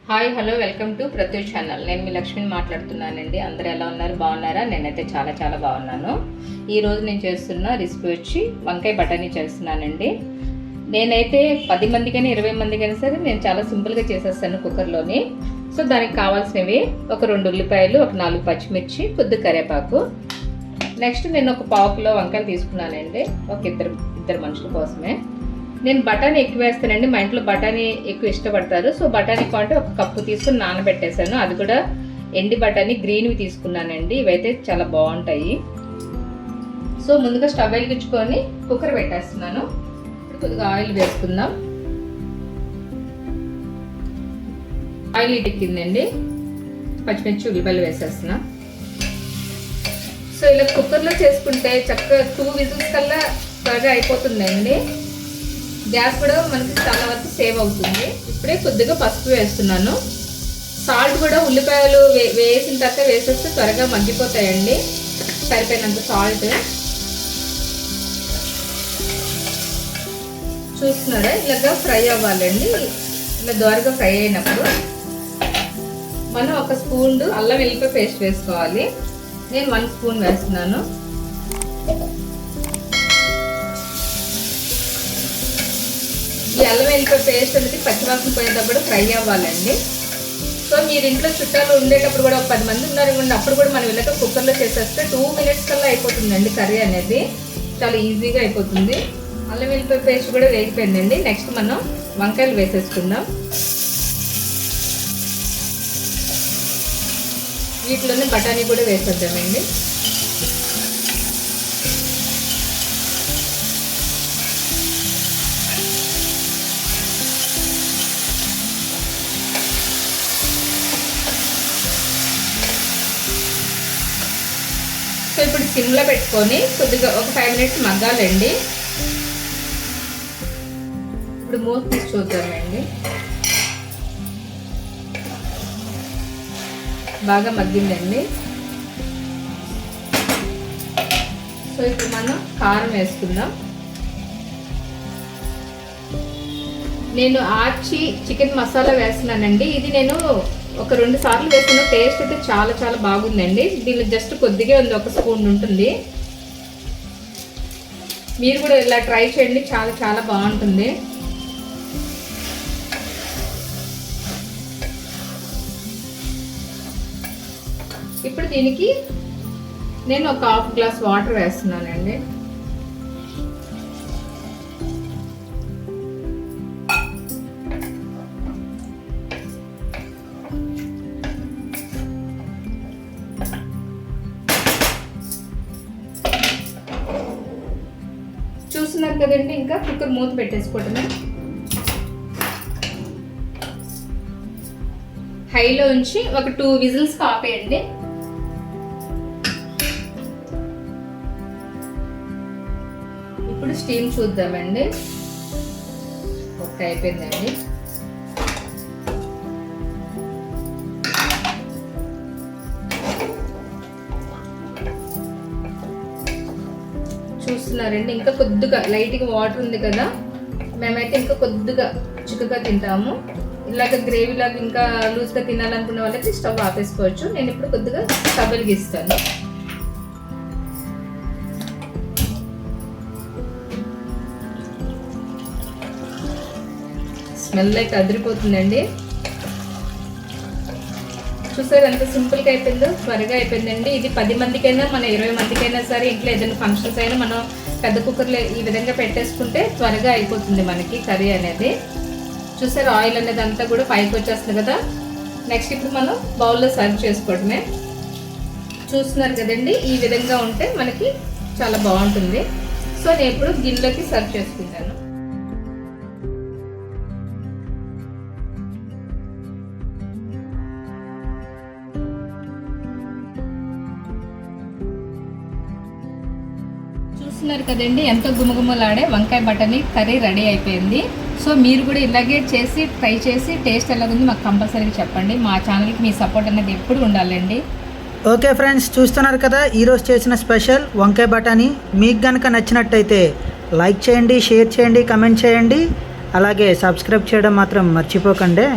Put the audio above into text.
Hi hello welcome to Pratyush channel. నేను మీ లక్ష్మిని మాట్లాడుతున్నానండి. అందరూ ఎలా ఉన్నారు? బాగున్నారా? నేనైతే చాలా బాగున్నాను. ఈరోజు నేను చేస్తున్న రెసిపీ వచ్చి వంకాయ బఠానీ చేస్తున్నానండి. నేనైతే 10 మందికైనా 20 మందికైనా సరే నేను చాలా సింపుల్గా చేసేస్తాను కుక్కర్లోని. సో దానికి కావాల్సినవి ఒక 2 ఉల్లిపాయలు, ఒక 4 పచ్చిమిర్చి, కొద్ది కరివేపాకు. నెక్స్ట్ నేను ఒక 1/2 కిలో వంకాయలు తీసుకున్నానండి, ఒక ఇద్దరు మనుషుల కోసమే. నేను బఠానీ ఎక్కువ వేస్తానండి, మా ఇంట్లో బఠానీ ఎక్కువ ఇష్టపడతారు. సో బఠానీ క్వాంటిటీ ఒక కప్పు తీసుకుని నానబెట్టేశాను. అది కూడా ఎండి బఠానీ గ్రీన్వి తీసుకున్నానండి. ఇవైతే చాలా బాగుంటాయి. సో ముందుగా స్టవ్ వెలిగించుకొని కుక్కర్ పెట్టేస్తున్నాను. ఇప్పుడు కొద్దిగా ఆయిల్ వేసుకుందాం. ఆయిల్ ఇడికిందండి, పచ్చిమిర్చి ఉల్లిపాయలు వేసేస్తున్నా. సో ఇలా కుక్కర్లో చేసుకుంటే చక్కగా 2 విజిల్స్ కల్లా త్వరగా అయిపోతుందండి. గ్యాస్ కూడా మనకి చాలా వరకు సేవ్ అవుతుంది. ఇప్పుడే కొద్దిగా పసుపు వేస్తున్నాను. సాల్ట్ కూడా ఉల్లిపాయలు వేసిన తర్వాత వేసేస్తే త్వరగా మగ్గిపోతాయండి. సరిపోయినంత సాల్ట్ చూస్తున్నారా, ఇలాగా ఫ్రై అవ్వాలండి. ఇలా దోరగా ఫ్రై అయినప్పుడు మనం 1 స్పూన్ అల్లం వెల్లిపాయ పేస్ట్ వేసుకోవాలి. నేను 1 స్పూన్ వేస్తున్నాను. ఈ అల్లం వెల్లిపాయ పేస్ట్ అనేది పచ్చివాసన పోయేటప్పుడు ఫ్రై అవ్వాలండి. సో మీరు ఇంట్లో చుట్టాలు ఉండేటప్పుడు కూడా 10 మంది ఉన్నారనుకోండి, అప్పుడు కూడా మనం ఇలాగ కుక్కర్లో చేసేస్తే 2 మినిట్స్ కల్లా అయిపోతుందండి. కర్రీ అనేది చాలా ఈజీగా అయిపోతుంది. అల్లం వెల్లిపాయ పేస్ట్ కూడా వేగిపోయిందండి. నెక్స్ట్ మనం వంకాయలు వేసేసుకుందాం. వీటిలోనే బఠానీ కూడా వేసేద్దామండి. సో ఇప్పుడు సిమ్లో పెట్టుకొని కొద్దిగా ఒక 5 మినిట్స్ మగ్గాలండి. ఇప్పుడు మూత తీసి చూద్దామండి. బాగా మగ్గిందండి. సో ఇప్పుడు మనం కారం వేసుకుందాం. నేను ఆర్చి చికెన్ మసాలా వేస్తున్నానండి. ఇది నేను ఒక 2 సార్లు వేసిన టేస్ట్ అయితే చాలా బాగుందండి. దీనిలో జస్ట్ కొద్దిగా ఉంది, 1 స్పూన్ ఉంటుంది. మీరు కూడా ఇలా ట్రై చేయండి, చాలా బాగుంటుంది. ఇప్పుడు దీనికి నేను ఒక 1/2 గ్లాస్ వాటర్ వేస్తున్నానండి. చూస్తున్నారు కదండి, ఇంకా కుక్కర్ మూత పెట్టేసుకోవటమే. హైలో ఉంచి ఒక 2 విజిల్స్ ఆపేయండి. ఇప్పుడు స్టీమ్ చూద్దామండి. కుక్ అయిపోయిందండి. చూస్తున్నారండి, ఇంకా కొద్దిగా లైట్గా వాటర్ ఉంది కదా. మేమైతే ఇంకా కొద్దిగా చిక్కగా తింటాము. ఇలాగ గ్రేవీ లాగా ఇంకా లూజ్గా తినాలనుకునే వాళ్ళకి స్టవ్ ఆపేసుకోవచ్చు. నేను ఇప్పుడు కొద్దిగా స్టవ్ వెలిగిస్తాను. స్మెల్ అయితే అదిరిపోతుందండి. చూసారు ఎంత సింపుల్గా అయిపోయిందో, త్వరగా అయిపోయిందండి. ఇది 10 మందికైనా మన 20 మందికైనా సరే ఇంట్లో ఏదైనా ఫంక్షన్స్ అయినా మనం పెద్ద కుక్కర్లో ఈ విధంగా పెట్టేసుకుంటే త్వరగా అయిపోతుంది మనకి కర్రీ అనేది. చూసారు ఆయిల్ అనేది అంతా కూడా పైకి వచ్చేస్తుంది కదా. నెక్స్ట్ ఇప్పుడు మనం బౌల్లో సర్వ్ చేసుకోవడమే. చూస్తున్నారు కదండి, ఈ విధంగా ఉంటే మనకి చాలా బాగుంటుంది. సో నేను ఇప్పుడు గిన్నెలోకి సర్వ్ చేసుకుంటాను. చూస్తున్నారు కదండి, ఎంతో గుమగుమలాడే వంకాయ బఠానీ కర్రీ రెడీ అయిపోయింది. సో మీరు కూడా ఇలాగే చేసి ట్రై చేసి టేస్ట్ ఎలాగుంది మాకు కంపల్సరీగా చెప్పండి. మా ఛానల్కి మీ సపోర్ట్ అనేది ఎప్పుడు ఉండాలండి. ఓకే ఫ్రెండ్స్, చూస్తున్నారు కదా ఈరోజు చేసిన స్పెషల్ వంకాయ బఠానీ. మీకు కనుక నచ్చినట్టయితే లైక్ చేయండి, షేర్ చేయండి, కమెంట్ చేయండి. అలాగే సబ్స్క్రైబ్ చేయడం మాత్రం మర్చిపోకండి.